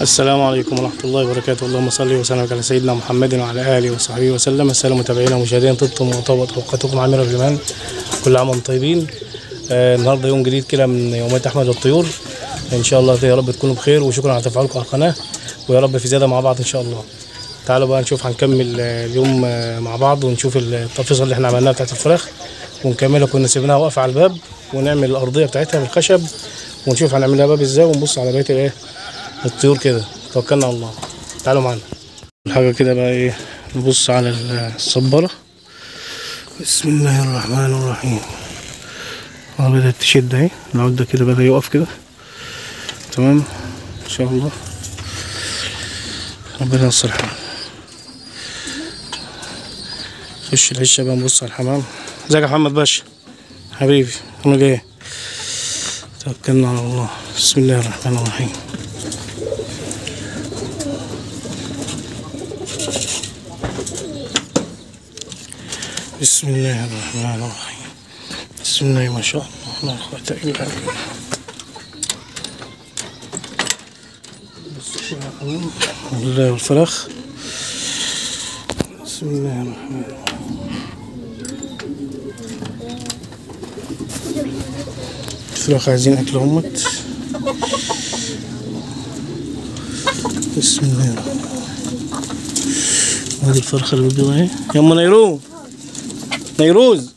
السلام عليكم ورحمة الله وبركاته. اللهم صل وسلم على سيدنا محمد وعلى آله وصحبه وسلم. السلام متابعينا ومشاهدينا، طبتم وطابت أوقاتكم عامرة بالإيمان، كل عام وانتم طيبين. النهارده يوم جديد كده من يومات أحمد الطيور. إن شاء الله يا رب تكونوا بخير، وشكرا على تفاعلكم على القناة، ويا رب في زيادة مع بعض إن شاء الله. تعالوا بقى نشوف، هنكمل اليوم مع بعض ونشوف التفاصيل اللي احنا عملناها بتاعت الفراخ، ونكملها. كنا سيبناها واقفة على الباب، ونعمل الأرضية بتاعتها بالخشب، ونشوف هنعملها باب ازاي، ونبص على بقية ايه الطيور كده. توكلنا على الله، تعالوا معانا. الحاجة كده بقى ايه، نبص على الصبارة. بسم الله الرحمن الرحيم. بدأت تشد اهي، العدة كده بدأ يقف كده تمام ان شاء الله. ربنا ييسر الحال. خش العشة بقى، نبص على الحمام. ازيك يا محمد باشا حبيبي، عامل ايه؟ توكلنا على الله. بسم الله الرحمن الرحيم. بسم الله الرحمن الرحيم. بسم الله ما شاء الله، لا قوة إلا بالله. الله والفراخ. بسم الله الرحمن الرحيم. الفراخ عايزين أكل همت. بسم الله الرحمن الرحيم. هذه الفرخة اللي بتبيض اهي. يما نيروز،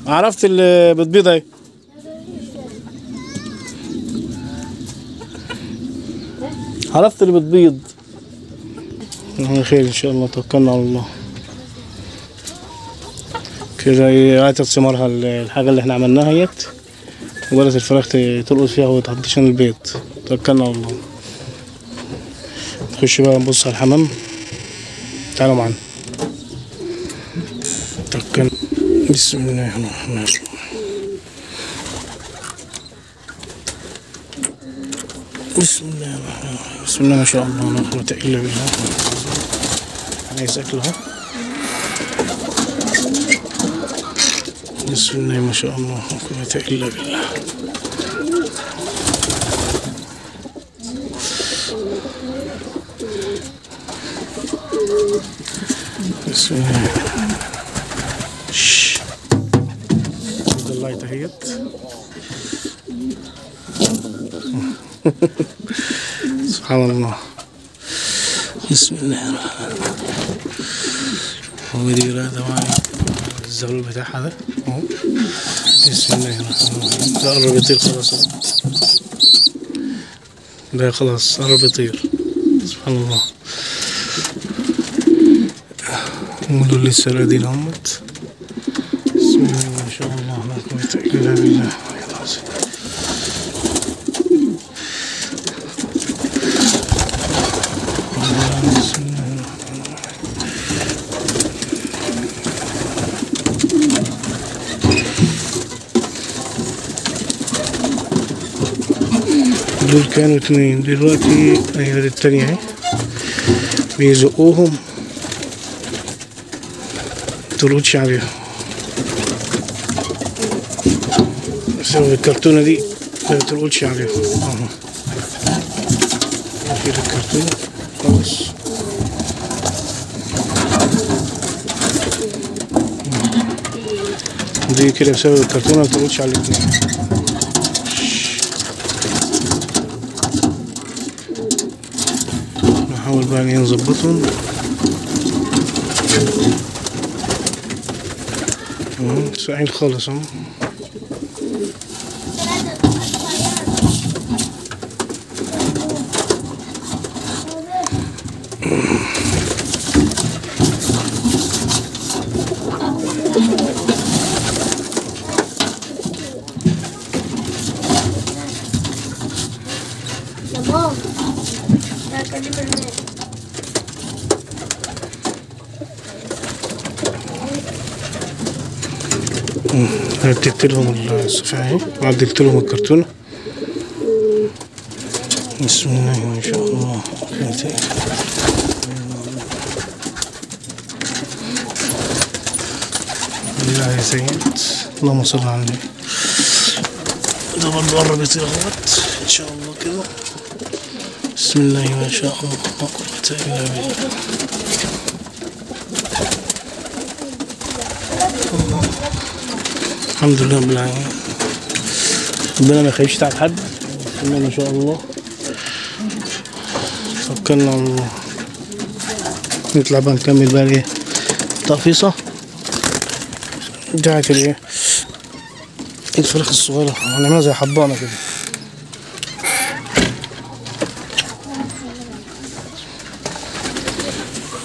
عرفت اللي بتبيض اهي. عرفت اللي بتبيض. خير ان شاء الله، توكلنا على الله. كده عطت ثمارها الحاجة اللي احنا عملناها اهيت، وبدأت الفراخ ترقص فيها وتعطشان البيض. توكلنا على الله. نخش بقى نبص على الحمام. تعالوا معانا. توكلنا. بسم الله الرحمن الرحيم. بسم الله الرحمن الرحيم. بسم الله ما شاء الله، لا قوة إلا بالله. عايز أكلها. بسم الله ما شاء الله، لا قوة إلا بالله. بسم الله. اللايت اهيت. سبحان الله. بسم الله الرحمن الرحيم. ودي هذا معي الزغلول بتاعها ده اهو. بسم الله الرحمن الرحيم. ده قرب يطير خلاص اهو. ده خلاص قرب يطير. سبحان الله. ودول لسه راقدين اهمت. بسم الله ما شاء الله، لا قوة إلا بالله. دول كانوا اتنين، دلوقتي اهي التانية اهي بيزقوهم ترقدش عليهم بسبب الكرتونة دي، ما ترقدش عليهم اهو. نشيل الكرتونة خلاص. دي كده بسبب الكرتونة ما ترقدش على الاتنين. نحاول بقى نظبطهم. ساعين خالص اهو. رتبت لهم الصفحة اهي، وعدلت لهم الكرتونة. بسم الله ما شاء الله. بالله يا سيد، اللهم صل على النبي. ده برضه قرب يطير اهوت ان شاء الله كده. بسم الله ما شاء الله لا قوة إلا بالله. الحمد لله رب العالمين. ربنا ما يخليش تعب حد. بسم الله ما شاء الله. توكلنا على الله. نطلع بقى نكمل بقى ايه التقفيصة بتاعت الايه الفراخ الصغيرة. هنعملها زي حضانة كده.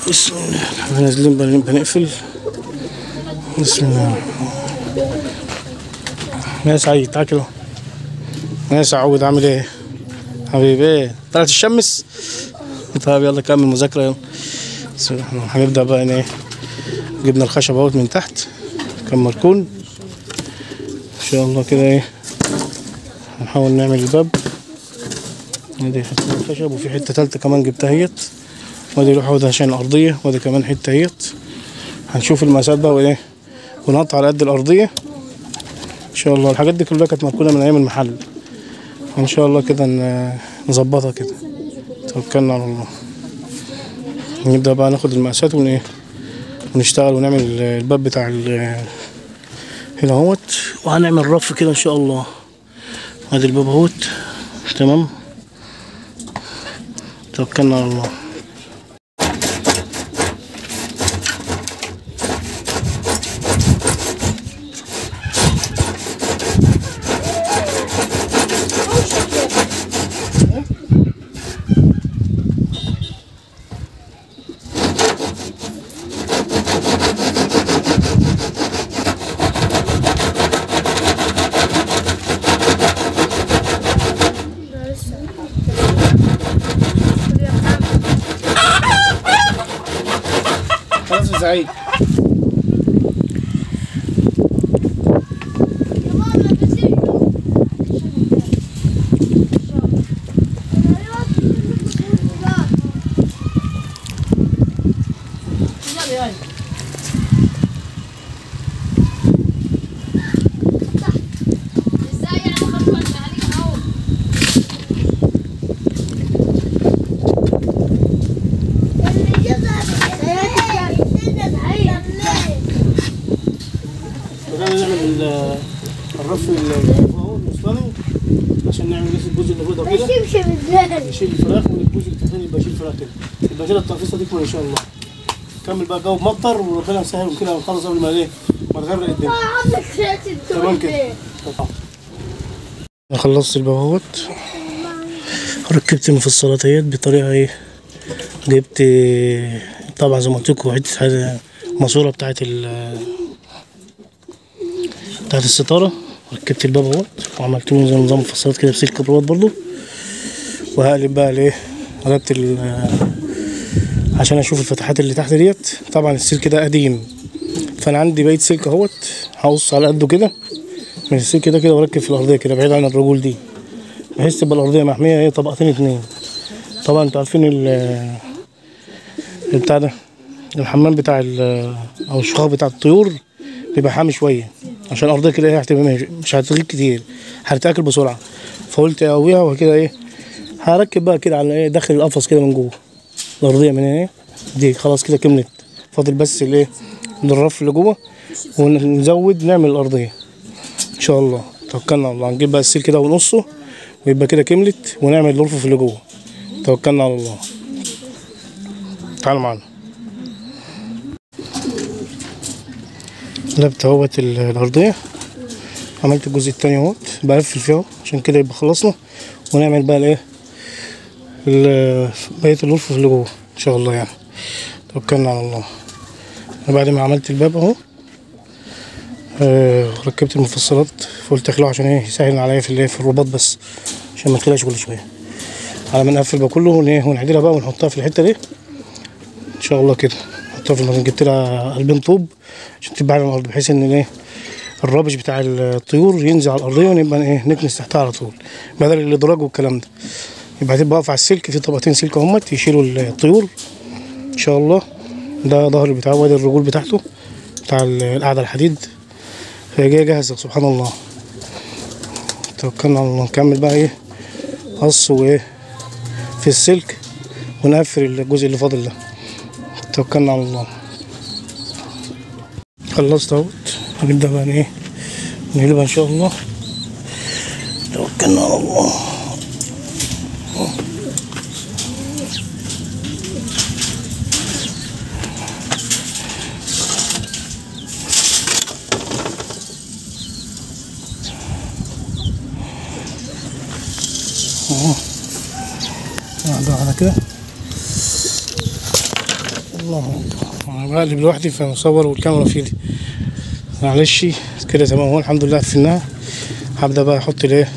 بسم الله. احنا نازلين بنقفل. بسم الله. يا سعيد تعال كده. يا سعود عامل ايه؟ حبيبي طلعت الشمس؟ طيب يلا كمل مذاكرة يلا. بسم الله. هنبدأ بقى ايه، جبنا الخشب اهوت من تحت كم مركون ان شاء الله كده ايه. هنحاول نعمل الباب. ادي حتة الخشب وفي حتة تالتة كمان جبتها اهيت. وادي لوحة وده عشان الأرضية وادي كمان حتة اهيت. هنشوف المقاسات بقى وايه ونقطع على قد الأرضية ان شاء الله. الحاجات دي كلها كانت مركونة من ايام المحل. ان شاء الله كده نظبطها كده. توكلنا على الله. نبدأ بقى ناخد المقاسات ونشتغل ونعمل الباب بتاع هنا اهوت. وهنعمل رف كده ان شاء الله. ادي الباب اهوت تمام. توكلنا على الله. خلاص يا سعيد. نعمل الرف اهو المصطنع عشان نعمل بس الجزء اللي فوق ده كده. نشيل الفراخ والجزء التاني يبقى يشيل الفراخ كده. يبقى كده التقفيصه تكمل ان شاء الله. نكمل بقى جو مطر وربنا يسهل وكده ونخلص قبل ما ايه ما تغرق الدنيا. تمام كده. انا خلصت الباب اهوت. ركبت المفصلات اهيت بطريقه ايه. جبت طبعا زي ما قلت لكم حته ماسوره بتاعت الستاره. ركبت الباب اهوت وعملت له زي نظام مفصلات كده بسلك بروات برضو. وهقلب بقى الايه قلبت عشان اشوف الفتحات اللي تحت ديت. طبعا السلك ده قديم فانا عندي بقيه سلك اهوت هقص على قده كده من السلك ده كده واركب في الارضيه كده بعيد عن الرجول دي بحيث تبقى الارضيه محميه هي طبقتين اتنين. طبعا انتوا عارفين بتاع ده الحمام بتاع او الشخاخ بتاع الطيور بيبقى حامي شويه عشان الارضيه كده ايه هتبقى مش هتغيب كتير هتتاكل بسرعه. فقلت اقويها وكده ايه هركب بقى كده على ايه داخل القفص كده من جوه الارضيه من هنا دي خلاص كده كملت. فاضل بس الايه الرف اللي جوه ونزود نعمل الارضيه ان شاء الله. توكلنا على الله. هنجيب بقى السلك كده ونقصه ويبقى كده كملت ونعمل الرفوف اللي جوه. توكلنا على الله. تعالوا معانا. قلبت اهوت الارضيه. عملت الجزء التاني اهوت بقفل فيه اهو عشان كده يبقى خلصنا. ونعمل بقى الايه بقيه الرفوف اللي جوه ان شاء الله يعني. توكلنا على الله. بعد ما عملت الباب اهو ركبت المفصلات فقلت اخلعه عشان ايه يسهل عليا في الرباط بس عشان ما تخلعش كل شويه. على ما نقفل بقى كله ونعدلها بقى ونحطها في الحته دي ان شاء الله كده. نحطها في المكان. جبت لها قلبين طوب عشان تبقى على الارض بحيث ان ايه الرابش بتاع الطيور ينزل على الارضيه ونبقى ايه نكنس تحتها على طول بدل الادراج والكلام ده. يبقى هتبقى واقفه على السلك في طبقتين سلك اهمت يشيلوا الطيور ان شاء الله. ده ظهر بتاعه وادي الرجول بتاعته بتاع القعده الحديد. هي جايه جاهزه سبحان الله. توكلنا على الله. نكمل بقى ايه قص وايه في السلك ونقفل الجزء اللي فاضل ده. توكلنا على الله. خلصت اهوت، هنبدأ بقى ايه نقلبها ان شاء الله. توكلنا على الله. واحدة كده. الله أكبر. أنا بقلب لوحدي فمصور والكاميرا في ايدي، معلش كده تمام اهو. الحمد لله قفلناها. هبدأ بقى احط الايه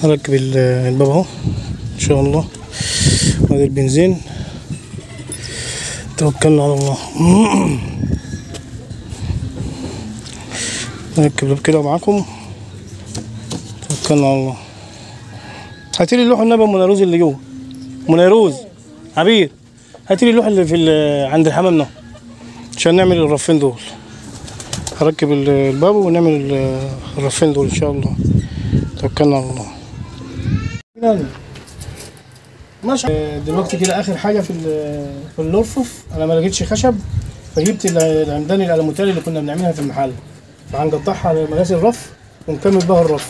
هركب الباب اهو ان شاء الله. وادي البنزين. توكلنا على الله. نركب الباب كده معاكم. توكلنا على الله. هاتيلي اللوح النبي منيروز اللي جوه. منيروز عبير، هاتيلي اللوح اللي في عند الحمام ده عشان نعمل الرفين دول. هركب الباب ونعمل الرفين دول ان شاء الله. توكلنا على الله. ماشي. دلوقتي كده اخر حاجه في الارفف. انا ما لقيتش خشب فجبت العمدان الالموتال اللي كنا بنعملها في المحل، فهنقطعها على مقاس الرف ونكمل بها الرف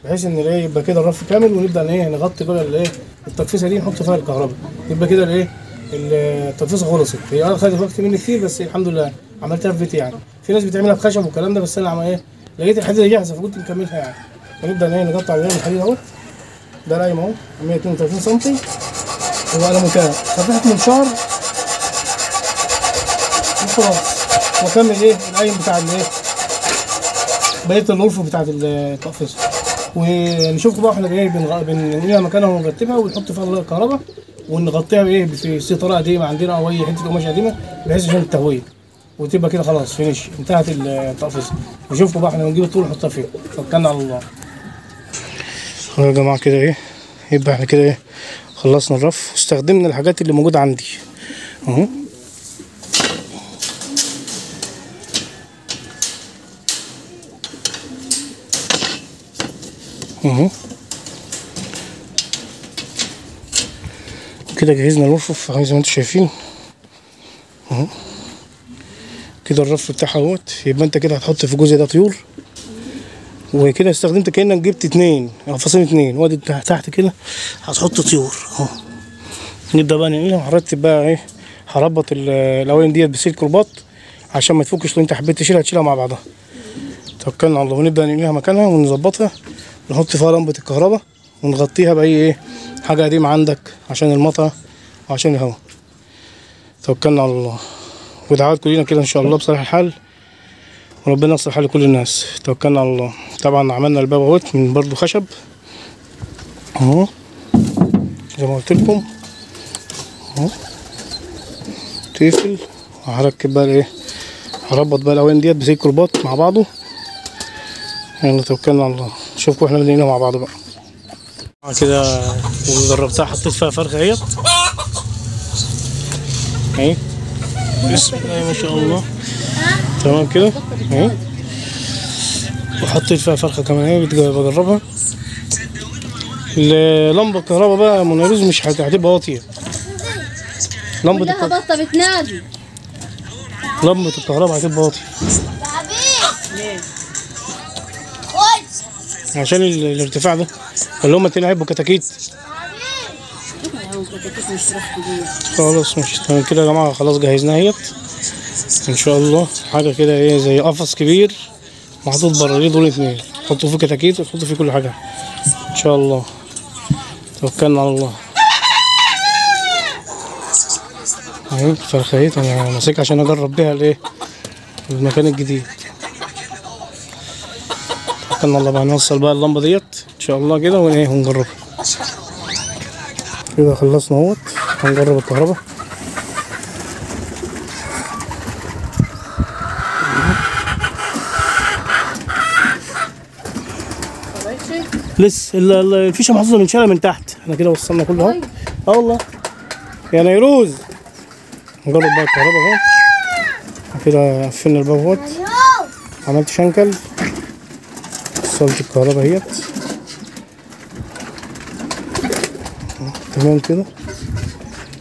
بحيث ان ايه يبقى كده الرف كامل. ونبدا ايه نغطي بقى الايه التقفيصه دي نحط فيها الكهرباء. يبقى كده الايه التقفيصه خلصت. هي خدت وقت مني كتير بس الحمد لله عملتها في بيتي يعني. في ناس بتعملها بخشب والكلام ده بس انا ايه لقيت الحديده جاهزه فقلت نكملها يعني. ونبدا ايه نقطع الحديد اهو. ده رايم اهو 132 سم هو الومنتال. فتحت منشار وخلاص. واكمل ايه القايم بتاع الايه بقيه الغرفه بتاعت التقفيصه. ونشوفكم بقى احنا ايه بننقلها مكانها ونرتبها ونحط فيها الكهرباء ونغطيها بايه في ستاره قديمه عندنا او اي حته قماش قديمه بحيث عشان التهويه. وتبقى كده خلاص فينيش انتهت التقفيصه. نشوفكم بقى احنا بنجيب الطول ونحطها فين. توكلنا على الله. يا جماعه كده ايه يبقى احنا كده ايه خلصنا الرف واستخدمنا الحاجات اللي موجوده عندي اهو. اهو كده جهزنا الرفوف زي ما انتم شايفين اهو. كده الرف بتاعها اهوت. يبقى انت كده هتحط في الجزء ده طيور وكده استخدمت كأنك جبت اتنين قفصين اتنين. وادي تحت كده هتحط طيور اهو. نبدا بقى ننقلها. هرتب بقى ايه هربط الاواني ديت بسلك رباط عشان ما تفكش. لو انت حبيت تشيلها مع بعضها. توكلنا على الله. ونبدا ننقلها مكانها ونظبطها. نحط فيها لمبه الكهرباء ونغطيها باي ايه حاجه قديمه عندك عشان المطره وعشان الهواء. توكلنا على الله. ودعواتكم لينا كده ان شاء الله بصلاح الحال وربنا يصلح حال كل الناس. توكلنا على الله. طبعا عملنا الباب اهوت من برضو خشب اهو زي ما قلت لكم اهو. تقفل. وهركب بقى ايه هربط بقى الاواني ديت بسلك رباط مع بعضه. يلا توكلنا على الله. نشوفكم احنا بنينا مع بعض بقى كده. وجربتها حطيت فيها فرخه اهيت اهي. بسم الله ما شاء الله. تمام كده اهي. وحطيت فيها فرخه كمان اهي بجربها. لمبه الكهرباء بقى منيروز مش هتبقى واطيه. لمبه الكهرباء هتبقى واطيه عشان الارتفاع ده. اللي هم التاني هيبقوا كتاكيت. خلاص مش تمام كده يا جماعه. خلاص جهزناها اهيت ان شاء الله. حاجه كده ايه زي قفص كبير محطوط بره ليه دول اتنين. تحطوا فيه كتاكيت وتحطوا فيه كل حاجه ان شاء الله. توكلنا على الله. اهي الفرخه اهيت انا ماسكها عشان اجرب بيها الايه المكان الجديد. توكلنا على الله. بقى نوصل بقى اللمبه ديت ان شاء الله كده ونجربها كده. خلصنا اهوت. هنجرب الكهرباء. لسه الفيشه محطوطه من شارع من تحت. احنا كده وصلنا كله اهو. والله يا نيروز. نجرب بقى الكهرباء اهو. كده قفلنا الباب اهوت. عملت شنكل وصلت الكهرباء اهيت تمام كده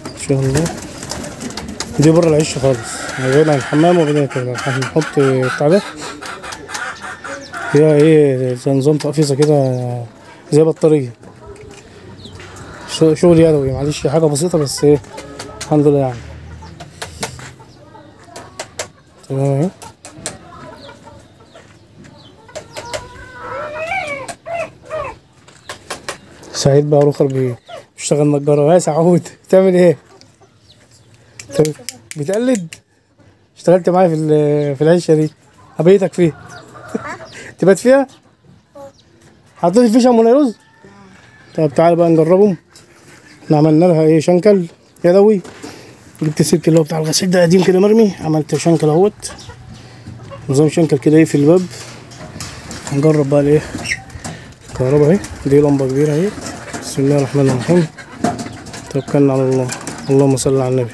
ان شاء الله. دي بره العش خالص بعيد عن الحمام وبعدين كده هنحط بتاع ده فيها ايه زي نظام تقفيصه كده زي بطاريه. شغل يدوي معلش حاجه بسيطه بس ايه الحمد لله يعني. تمام اهي. سعيد بقى رخر بيشتغل نجارة. يا سعود بتعمل ايه؟ بتقلد؟ اشتغلت معايا في العشه دي هبيتك فيها تبات فيها؟ حطيت الفيشه ام نيروز؟ طب تعالى بقى نجربهم. احنا عملنا لها ايه شنكل يدوي. جبت السلك اللي هو بتاع الغسيل ده قديم كده مرمي، عملت شنكل اهوت نظام شنكل كده ايه في الباب. هنجرب بقى الايه الكهرباء اهي. دي لمبه كبيره اهي. بسم الله الرحمن الرحيم. توكلنا على الله. اللهم صل على النبي.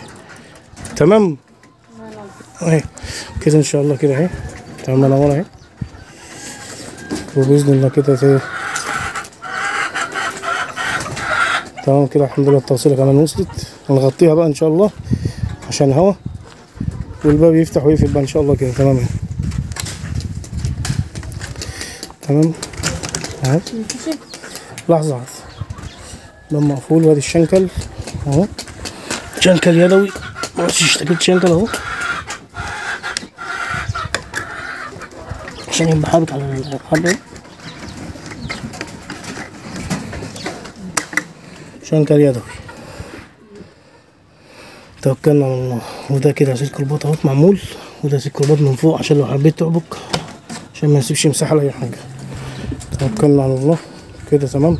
تمام اهي كده ان شاء الله كده اهي. تمام منوره اهي وباذن الله كده ايه تمام كده الحمد لله. التوصيله كمان وصلت. هنغطيها بقى ان شاء الله عشان هوا والباب يفتح ويقفل بقى ان شاء الله كده. تمام تمام اهي. لحظه باب مقفول وادي الشنكل اهو. شنكل يدوي بس اشتكيت شنكل اهو عشان يبقى حاطط على الحبل. شنكل يدوي. توكلنا على الله. وده كده سلك الباط اهوت معمول، وده سلك الباط من فوق عشان لو حبيت تعبك عشان ما يسيبش مساحه لاي حاجه. توكلنا على الله كده تمام.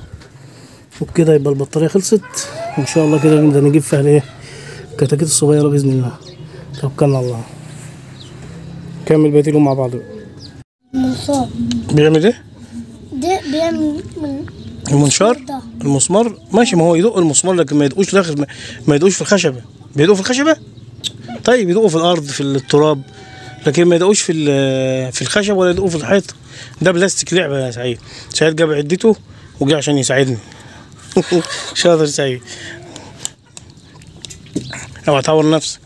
وبكده يبقى البطاريه خلصت ان شاء الله. كده نبدا نجيب فيها الايه الكتاكيت الصغيره باذن الله. توكلنا على الله. نكمل بقيه اليوم مع بعض بقى. المنشار بيعمل ايه؟ ده بيعمل المنشار المسمار ماشي. ما هو يدق المسمار لكن ما يدقوش داخل، ما يدقوش في الخشبه. بيدقوا في الخشبه طيب يدقوا في الارض في التراب لكن ما يدقوش في الخشب ولا يدقوا في الحيط. ده بلاستيك لعبه يا سعيد. سعيد جاب عدته وجه عشان يساعدني شاطر سعيد. اوعى تعور نفسك.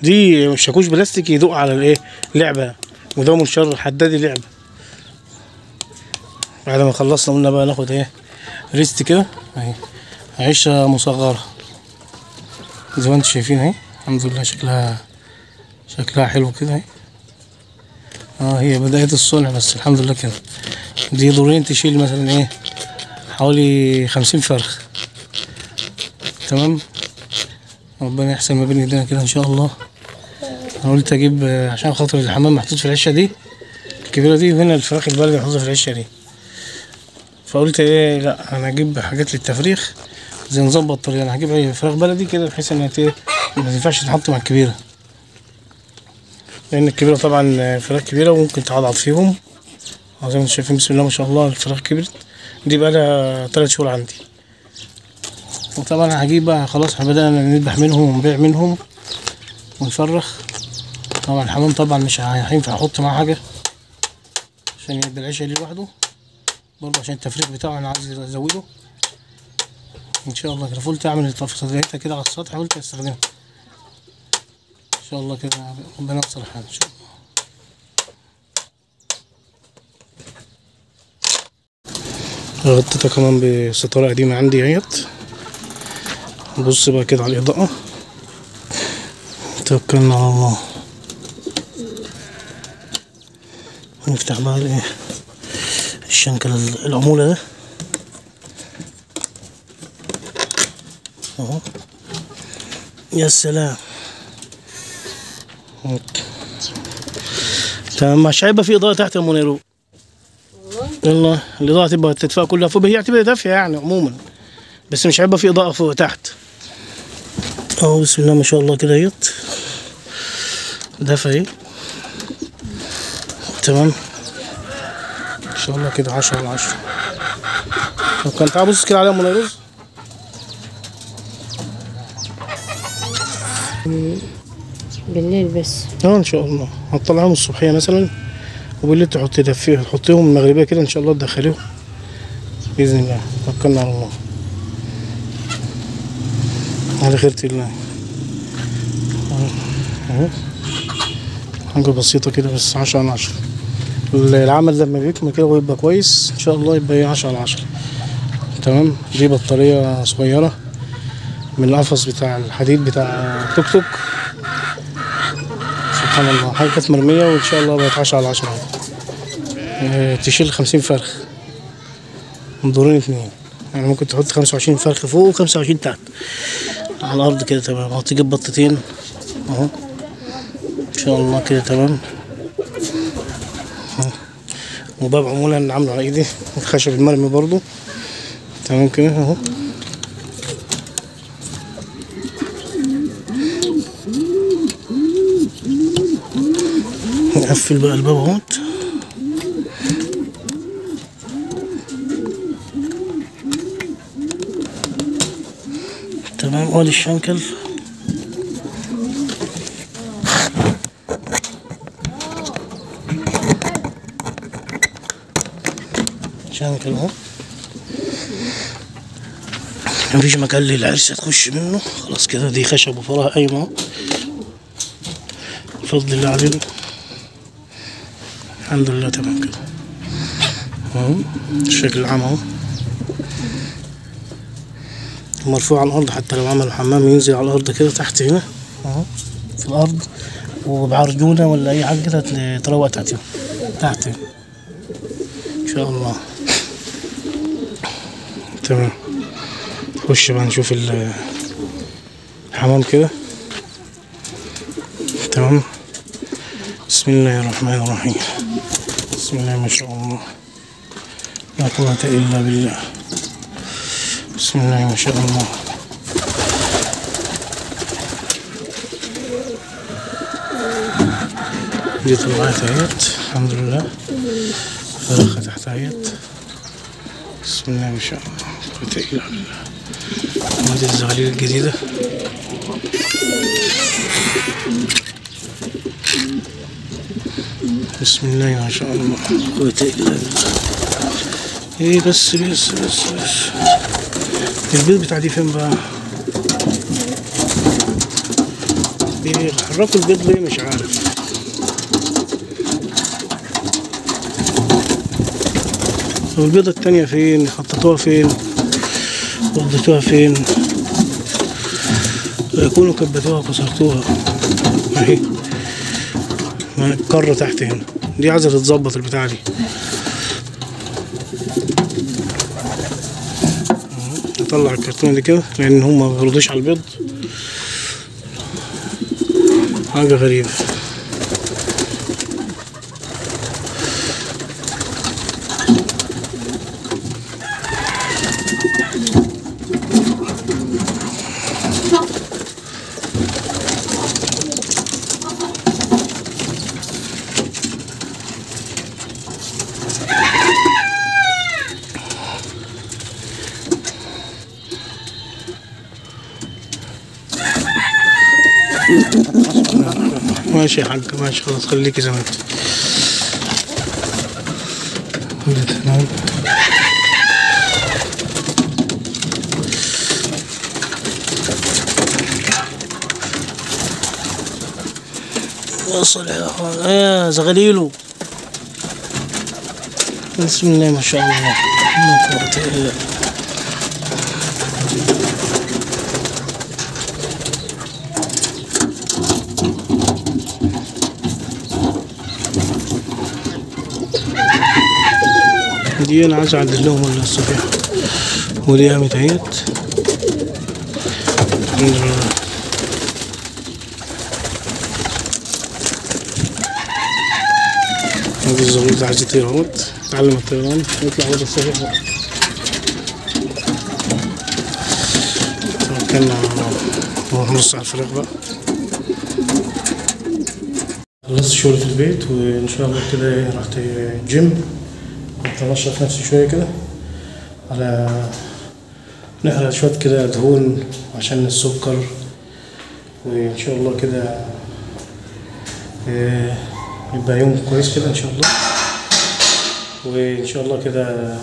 دي شاكوش بلاستيك يدق على الايه لعبه، وده منشار حدادي لعبه. بعد ما خلصنا قلنا بقى ناخد ايه ريست كده اهي. عيشه مصغره زي ما انتم شايفين اهي. الحمد لله شكلها حلو كده اهي. هي بداية الصنع بس الحمد لله كده. دي دورين تشيل مثلا ايه حوالي 50 فرخ. تمام. ربنا يحسن ما بين ايدينا كده ان شاء الله. انا قلت اجيب عشان خاطر الحمام محطوط في العشه دي الكبيره دي، وهنا الفراخ البلدي محطوطه في العشه دي. فقلت ايه لا انا اجيب حاجات للتفريخ زي نظام بطاريه. انا هجيب فراخ بلدي كده بحيث ان ايه ما تنفعش تتحط مع الكبيره، لان الكبيره طبعا فراخ كبيره وممكن تعضعض فيهم. زي ما انتم شايفين بسم الله ما شاء الله الفراخ كبرت. دي بقى لها 3 شهور عندي. وطبعا هجيب بقى خلاص احنا بدأنا نذبح منهم ونبيع منهم ونفرخ. طبعا الحمام طبعا مش هينفع احط معاه حاجه عشان يبقى العيش ليه لوحده برضه، عشان التفريغ بتاعه انا عايز ازوده ان شاء الله كده. فقلت اعمل التفصيلات كده على السطح قلت استخدمها ان شاء الله كده. ربنا يوصل الحال ان شاء الله. غطيتها كمان بستاره قديمه عندي اهيت. نبص بقى كده على الاضاءه. توكلنا على الله. نفتح بقى الايه الشنكل العموله ده اهو. يا سلام. تمام. مش هيبقى في اضاءه تحت يا منيرو والله. الاضاءه تبقى تدفع كلها فوق. هي هتبقى دافيه يعني عموما بس مش هيبقى في اضاءه فوق تحت اهو. بسم الله ما شاء الله كده اهيت دافيه اهي. تمام ان شاء الله كده 10 على 10. طب كان تعال بص كده عليها ام نيروز. بالليل بس ان شاء الله هتطلعهم الصبحيه مثلا وبالليل تحطيهم المغربية كده ان شاء الله تدخليهم بإذن الله. توكلنا على الله على خيرة الله. اهو حاجة بسيطة كده بس 10 على 10. العمل لما بيكمل كده ويبقى كويس ان شاء الله يبقى 10 على 10. تمام. دي بطارية صغيرة من القفص بتاع الحديد بتاع توك توك. سبحان الله، حاجة كانت مرمية وان شاء الله بقت 10 على 10. تشيل 50 فرخ من دورين 2، يعني ممكن تحط 25 فرخ فوق و25 تحت على الارض كده. تمام. اهو تجيب بطتين اهو ان شاء الله كده. تمام. وباب عمولة اللي عامله على ايدي، الخشب المرمي برضو. تمام كده اهو. نقفل بقى الباب اهوت. تمام. وادي الشنكل شنكل اهو. مفيش مكان للعرسة تخش منه خلاص كده. دي خشب وفراها قايمة اهو بفضل الله علينا، الحمد لله. تمام كده اهو الشكل العام اهو، مرفوع على الارض. حتى لو عملوا حمام ينزل على الارض كده تحت هنا اهو في الارض، وبعرجونة ولا اي حاجة كده تروق تحت هنا ان شاء الله. تمام. نخش بقى نشوف الحمام كده. تمام. بسم الله الرحمن الرحيم. بسم الله ما شاء الله لا قوة الا بالله. بسم الله ما شاء الله. دي طلعت اهيت الحمد لله. فرخة تحت اهيت. بسم الله ما شاء الله لا قوة الا بالله. ودي الزغاليل الجديدة. بسم الله ما شاء الله لا قوة الا بالله. ايه بس البيض بتاع دي فين بقى؟ بيحركوا البيض ليه مش عارف. والبيضة التانية فين؟ حطيتوها فين؟ وديتوها فين؟ يكونوا كبتوها وكسرتوها اهي. الكرة تحت هنا دي عايزة تتظبط البتاعة دي. نطلع الكرتونة دي كده لأن هما مبيردوش على البيض. حاجة غريبة. ماشي يا حاج ماشي خلاص خليكي زي ما انت. تمام. وصل يا اخوان يا زغليلو. بسم الله ما شاء الله لا قوة الا بالله. دي انا عايز اعدل لهم الصفيحة. ودي قامت اهيت الحمد لله. ادي الزغلول ده عايز يطير اهوت. اتعلم الطيران يطلع بره الصفيحة. توكلنا على الله. نروح نبص على الفراخ بقى. خلصت الشغل في البيت وان شاء الله كده رحت الجيم. كنت انشط نفسي شويه كده على نحرق شويه كده دهون عشان السكر، وان شاء الله كده يبقى يوم كويس كده ان شاء الله. وان شاء الله كده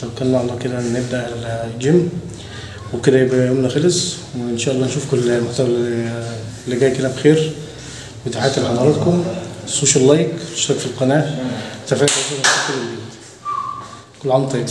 توكلنا على الله كده نبدا الجيم، وكده يبقى يومنا خلص، وان شاء الله نشوفكم المحتوى اللي جاي كده بخير. وتحياتي لحضراتكم، السوشيال لايك، اشتراك في القناه، تفاعل كل عام طيب.